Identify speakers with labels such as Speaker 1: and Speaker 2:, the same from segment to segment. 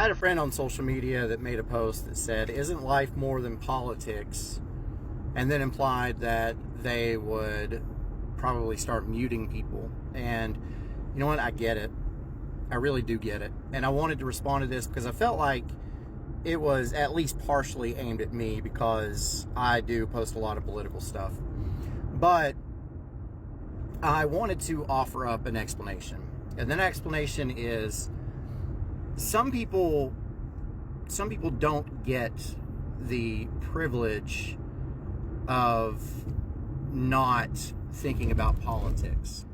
Speaker 1: I had a friend on social media that made a post that said, "Isn't life more than politics?" And then implied that they would probably start muting people. And you know what? I get it. I really do get it. And I wanted to respond to this because I felt like it was at least partially aimed at me because I do post a lot of political stuff. But I wanted to offer up an explanation. And that explanation is some people don't get the privilege of not thinking about politics.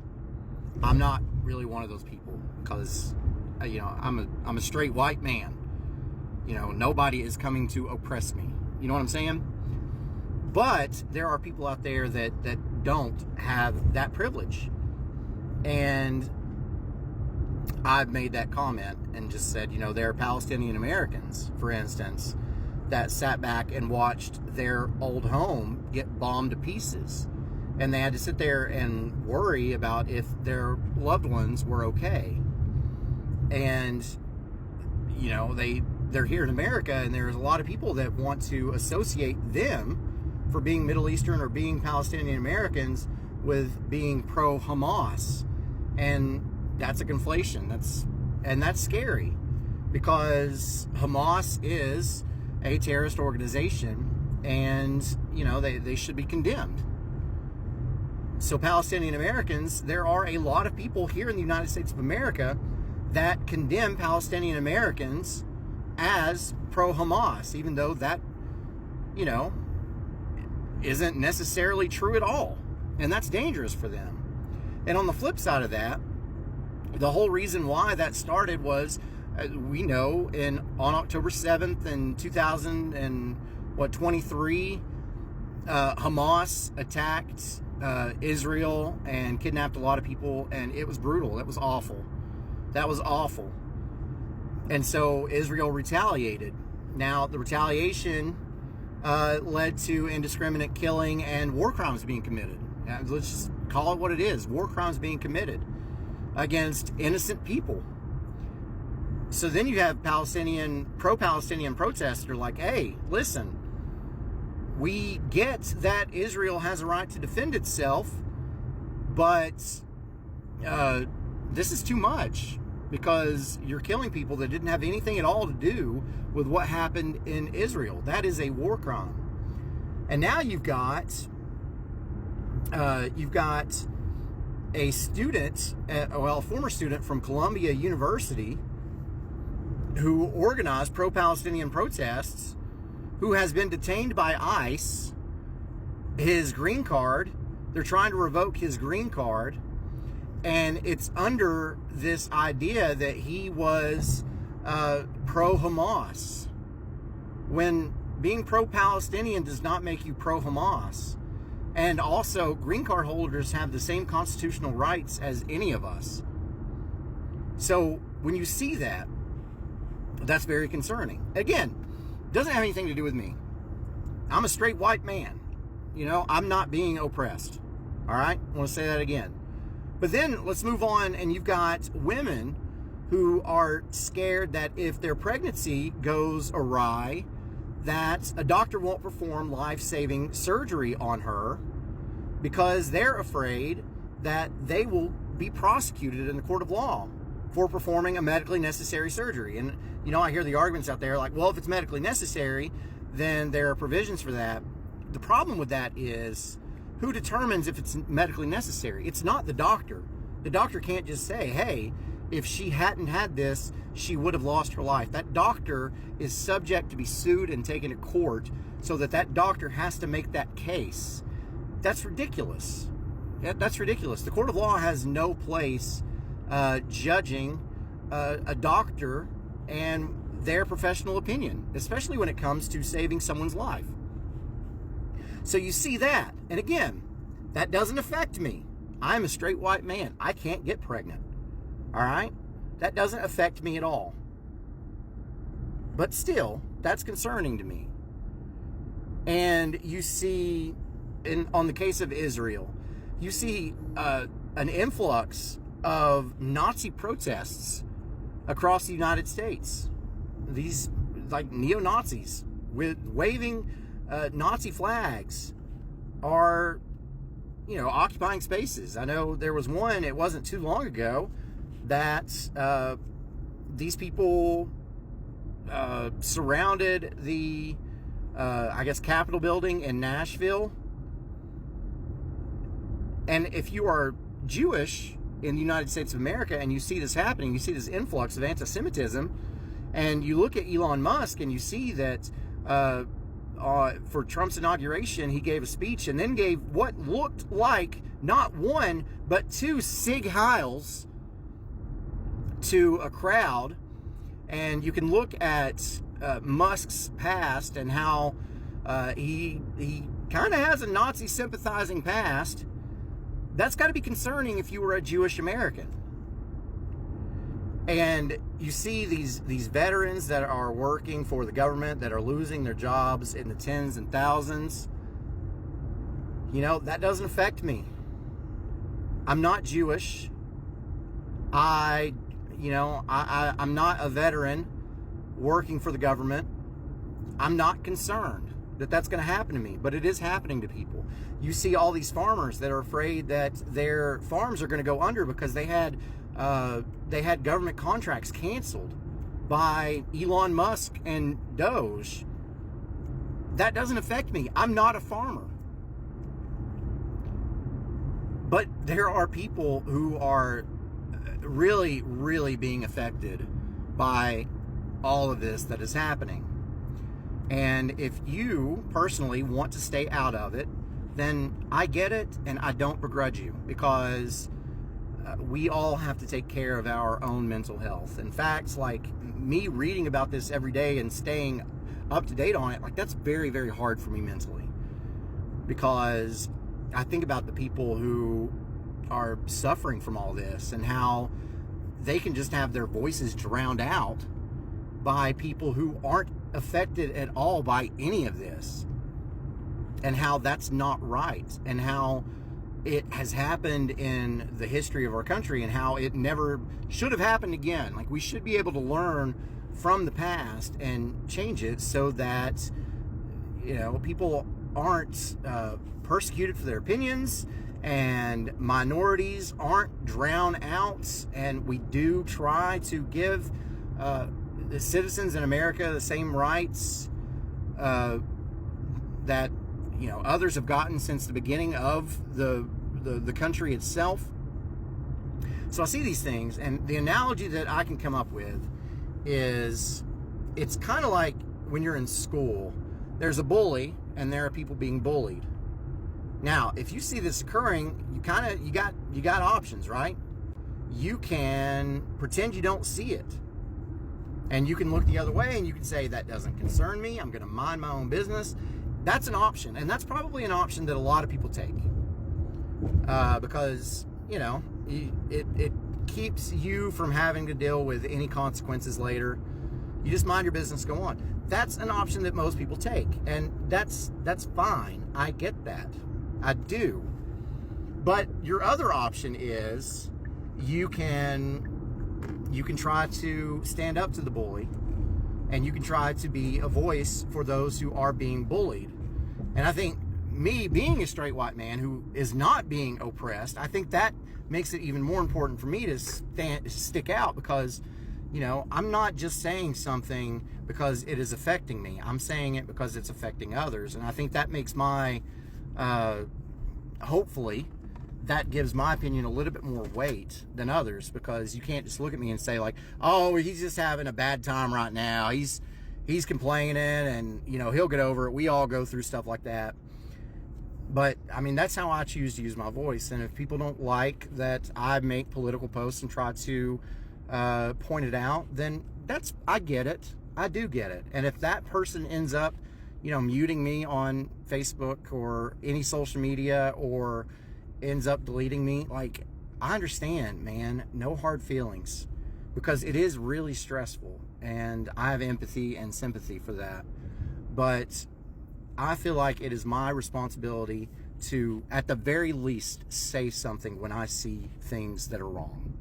Speaker 1: I'm not really one of those people because I'm a straight white man. Nobody is coming to oppress me. You know what I'm saying? But there are people out there that don't have that privilege. And I've made that comment and just said, there are Palestinian Americans, for instance, that sat back and watched their old home get bombed to pieces. And they had to sit there and worry about if their loved ones were okay. And, they're here in America, and there's a lot of people that want to associate them for being Middle Eastern or being Palestinian Americans with being pro-Hamas. And that's a conflation. That's scary because Hamas is a terrorist organization, and they should be condemned. So Palestinian Americans, there are a lot of people here in the United States of America that condemn Palestinian Americans as pro-Hamas, even though that isn't necessarily true at all, and that's dangerous for them. And on the flip side of that, the whole reason why that started was, we know, on October 7th in 2023, Hamas attacked Israel and kidnapped a lot of people, and it was brutal. It was awful. That was awful. And so Israel retaliated. Now, the retaliation led to indiscriminate killing and war crimes being committed. Let's just call it what it is. War crimes being committed against innocent people. So then you have pro-Palestinian protesters that are like, hey, listen, we get that Israel has a right to defend itself, but this is too much because you're killing people that didn't have anything at all to do with what happened in Israel. That is a war crime. And now you've got a student, a former student from Columbia University who organized pro-Palestinian protests, who has been detained by ICE. His green card, they're trying to revoke his green card, and it's under this idea that he was pro-Hamas, when being pro-Palestinian does not make you pro-Hamas. And also, green card holders have the same constitutional rights as any of us. So when you see that, that's very concerning. Again, doesn't have anything to do with me. I'm a straight white man. I'm not being oppressed. All right? I want to say that again. But then let's move on, and you've got women who are scared that if their pregnancy goes awry, that a doctor won't perform life-saving surgery on her because they're afraid that they will be prosecuted in the court of law for performing a medically necessary surgery. And, I hear the arguments out there like, well, if it's medically necessary, then there are provisions for that. The problem with that is, who determines if it's medically necessary? It's not the doctor. The doctor can't just say, hey, if she hadn't had this, she would have lost her life. That doctor is subject to be sued and taken to court so that doctor has to make that case. That's ridiculous. That's ridiculous. The court of law has no place judging a doctor and their professional opinion, especially when it comes to saving someone's life. So you see that. And again, that doesn't affect me. I'm a straight white man. I can't get pregnant. All right? That doesn't affect me at all. But still, that's concerning to me. And you see, on the case of Israel, you see an influx of Nazi protests across the United States. these like neo-Nazis with waving Nazi flags are, you know, occupying spaces. I know there was one, it wasn't too long ago, that these people surrounded the, I guess, Capitol building in Nashville. And if you are Jewish in the United States of America and you see this happening, you see this influx of anti-Semitism, and you look at Elon Musk and you see that for Trump's inauguration, he gave a speech and then gave what looked like not one, but two Sig Heils to a crowd. And you can look at Musk's past and how he kind of has a Nazi sympathizing past. That's got to be concerning if you were a Jewish American. And you see these veterans that are working for the government that are losing their jobs in the tens and thousands. You know, that doesn't affect me. I'm not Jewish. I'm not a veteran working for the government. I'm not concerned that that's going to happen to me, but it is happening to people. You see all these farmers that are afraid that their farms are going to go under because they had government contracts canceled by Elon Musk and Doge. That doesn't affect me. I'm not a farmer. But there are people who are really, really being affected by all of this that is happening. And if you personally want to stay out of it, then I get it and I don't begrudge you, because we all have to take care of our own mental health. In fact, like me reading about this every day and staying up to date on it, like that's very, very hard for me mentally, because I think about the people who are suffering from all this and how they can just have their voices drowned out by people who aren't affected at all by any of this, and how that's not right, and how it has happened in the history of our country, and how it never should have happened again. Like, we should be able to learn from the past and change it so that, you know, people aren't persecuted for their opinions, and minorities aren't drowned out, and we do try to give the citizens in America the same rights that, you know, others have gotten since the beginning of the country itself. So I see these things, and the analogy that I can come up with is, it's kind of like when you're in school, there's a bully and there are people being bullied. Now, if you see this occurring, you got options, right? You can pretend you don't see it, and you can look the other way and you can say, that doesn't concern me, I'm going to mind my own business. That's an option, and that's probably an option that a lot of people take, because, you know, it keeps you from having to deal with any consequences later. You just mind your business, go on. That's an option that most people take, and that's fine. I get that. I do. But your other option is you can try to stand up to the bully, and you can try to be a voice for those who are being bullied. And I think me being a straight white man who is not being oppressed, I think that makes it even more important for me to stick out, because, you know, I'm not just saying something because it is affecting me. I'm saying it because it's affecting others. And I think that makes my, hopefully, that gives my opinion a little bit more weight than others, because you can't just look at me and say, like, oh, he's just having a bad time right now. He's complaining, and, you know, he'll get over it. We all go through stuff like that. But, I mean, that's how I choose to use my voice. And if people don't like that I make political posts and try to point it out, then I get it. I do get it. And if that person ends up, you know, muting me on Facebook or any social media, or ends up deleting me, like, I understand, man. No hard feelings, because it is really stressful, and I have empathy and sympathy for that. But I feel like it is my responsibility to, at the very least, say something when I see things that are wrong.